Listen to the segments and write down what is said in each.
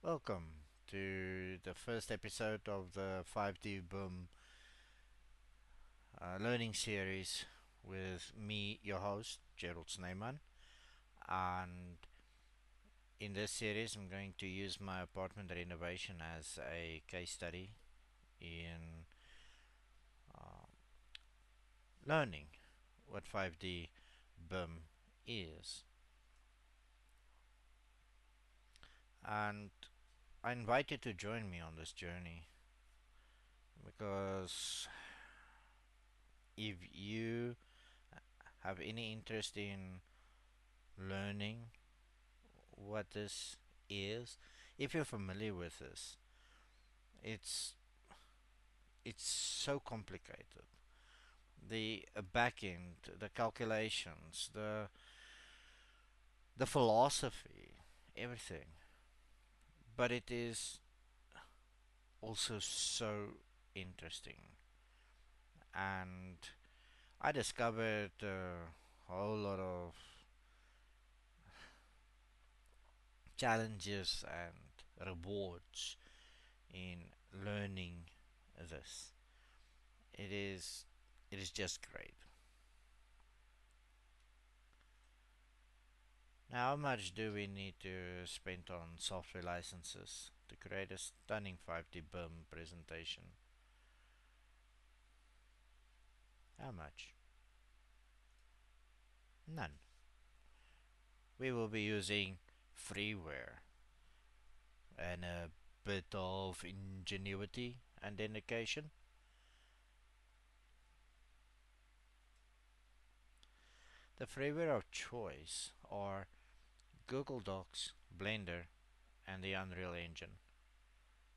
Welcome to the first episode of the 5D BIM Learning Series with me, your host, Gerald Sneyman. And in this series, I'm going to use my apartment renovation as a case study in uh, learning what 5D BIM is. And I invite you to join me on this journey because if you have any interest in learning what this is, if you're familiar with this, it's it's so complicated. The back end, the calculations, the philosophy, everything. But it is also so interesting. And I discovered a whole lot of challenges and rewards in learning this. It is it is just great. Now, how much do we need to spend on software licenses to create a stunning 5D BIM presentation? How much? None. We will be using freeware and a bit of ingenuity and dedication. The freeware of choice are Google Docs, Blender, and the Unreal Engine.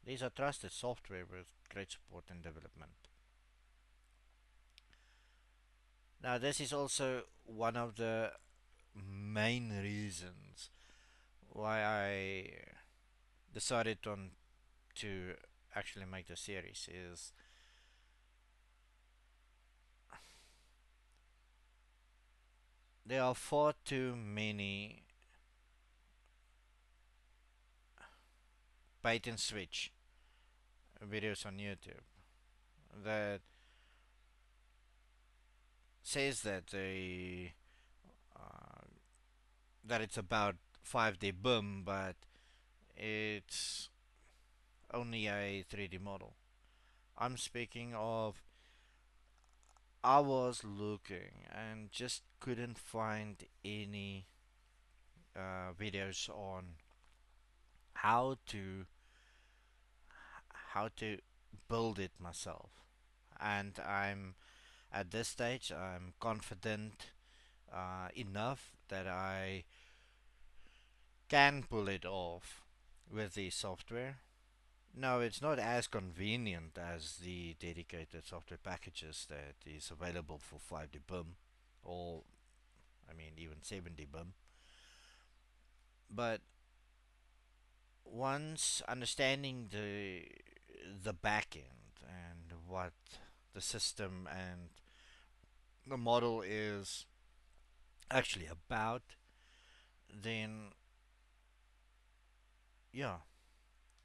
These are trusted software with great support and development. Now, this is also one of the main reasons why I decided on to actually make the series is there are far too many bait and switch videos on YouTube that says uh, that it's about 5D boom, but it's only a 3D model. I'm speaking of I was looking and just couldn't find any videos on how to how to build it myself. And I'm at this stage I'm confident enough that I can pull it off with the software. No, it's not as convenient as the dedicated software packages that is available for 5D BIM or I mean even 7D BIM. But once understanding the back end and what the system and the model is actually about, then yeah,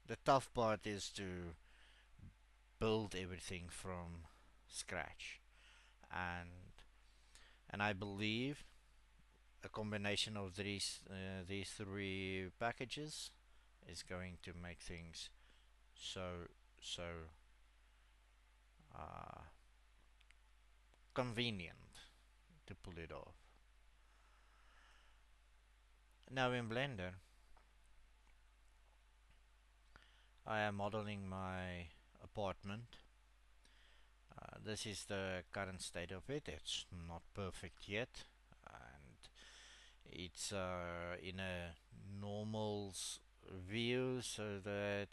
the tough part is to build everything from scratch. And and I believe a combination of these three packages is going to make things so so uh, convenient to pull it off. Now in Blender, I am modeling my apartment. This is the current state of it. It's not perfect yet, and it's in a normals view so that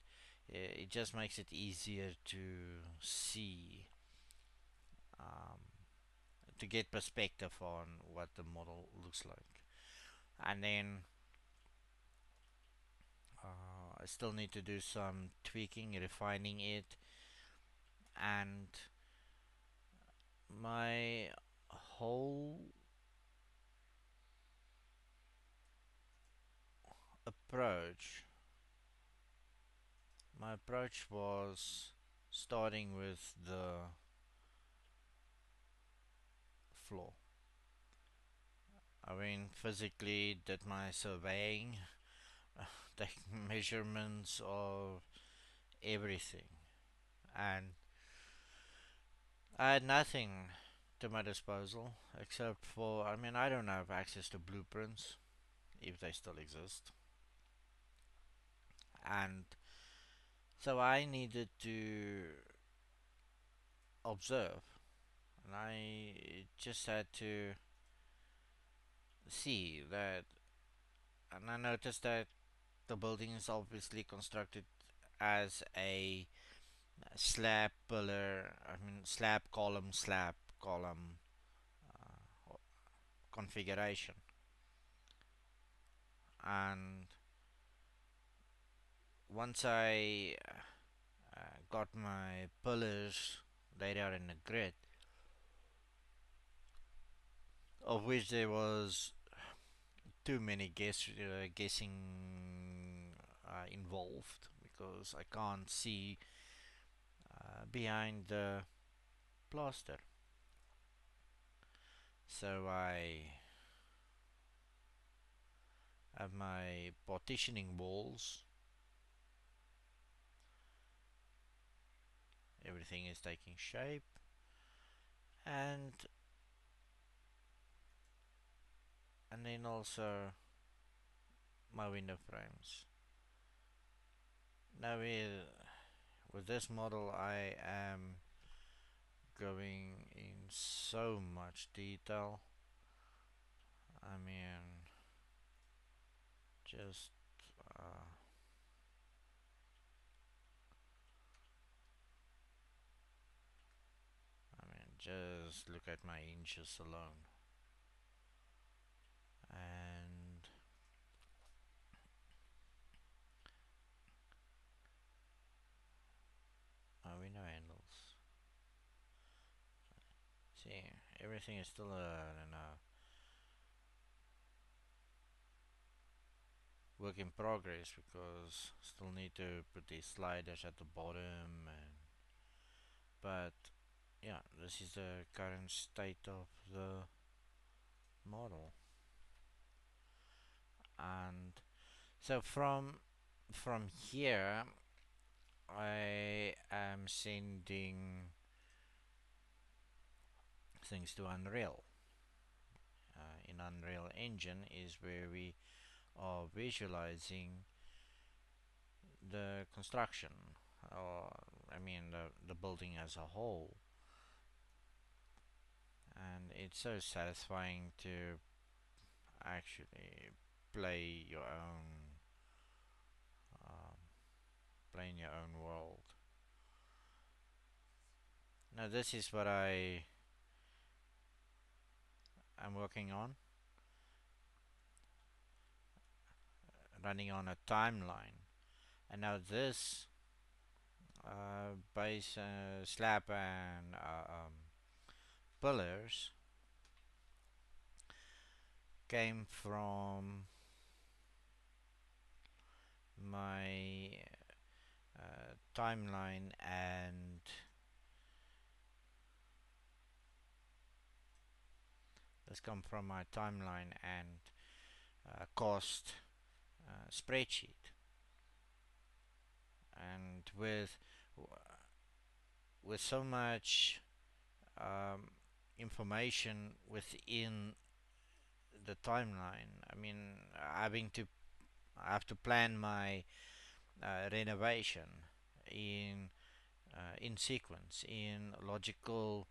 it just makes it easier to see, um, to get perspective on what the model looks like. And then I still need to do some tweaking, refining it, and my whole approach my approach was starting with the floor. I mean, physically did my surveying, taking measurements of everything, and I had nothing to my disposal except for, I mean, I don't have access to blueprints if they still exist, and so I needed to observe, and I just had to see that, and I noticed that the building is obviously constructed as a slab pillar, I mean slab column configuration, and once I got my pillars laid out in a grid, of which there was too many guessing involved because I can't see behind the plaster. So I have my partitioning walls. Everything is taking shape, and then also my window frames. Now with this model, I am going in so much detail. I mean, just uh, just look at my inches alone, and my window handles. See, everything is still in a work in progress because still need to put these sliders at the bottom, and but yeah, this is the current state of the model. And so from here I am sending things to Unreal. In Unreal Engine is where we are visualizing the construction, or I mean the building as a whole, and it's so satisfying to actually play your own um, play in your own world. Now this is what I am working on, running on a timeline. And now this base slab and pillars came from my timeline, and this come from my timeline and cost spreadsheet. And with so much um, information within the timeline, I mean, I have to plan my renovation in in sequence, in logical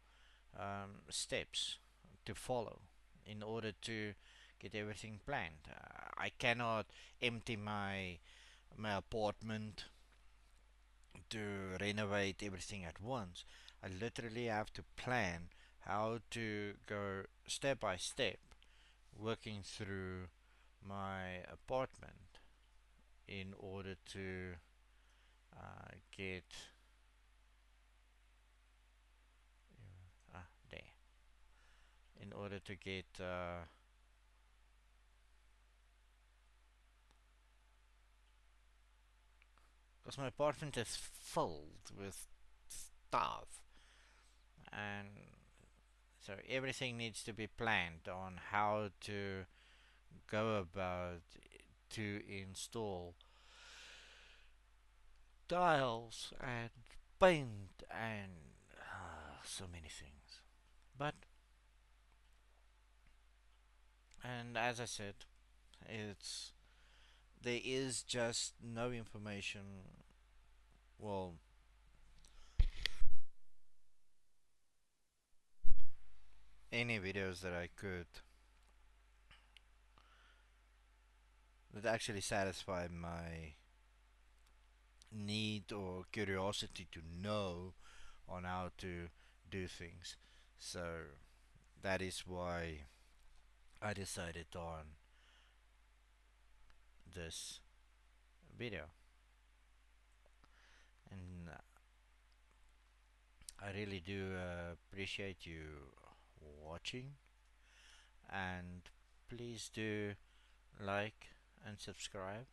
steps to follow in order to get everything planned. I cannot empty my apartment to renovate everything at once. I literally have to plan how to go step by step, working through my apartment in order to get there. In order to get because my apartment is filled with stuff, and so everything needs to be planned on how to go about to install tiles and paint and so many things. But and as I said, it's there is just no information. Well, any videos that I could that actually satisfy my need or curiosity to know on how to do things. So that is why I decided on this video. And I really do appreciate you watching. And please do like and subscribe,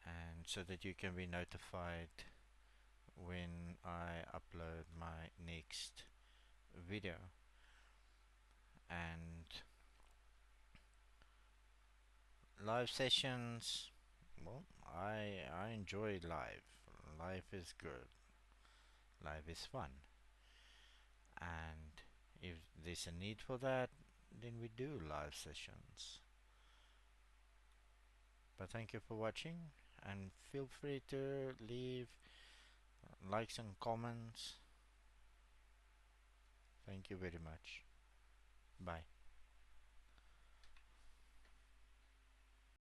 and so that you can be notified when I upload my next video. And live sessions, well, I enjoy live. Life is good. Life is fun. And if there's a need for that, then we do live sessions. But thank you for watching, and feel free to leave likes and comments. Thank you very much. Bye.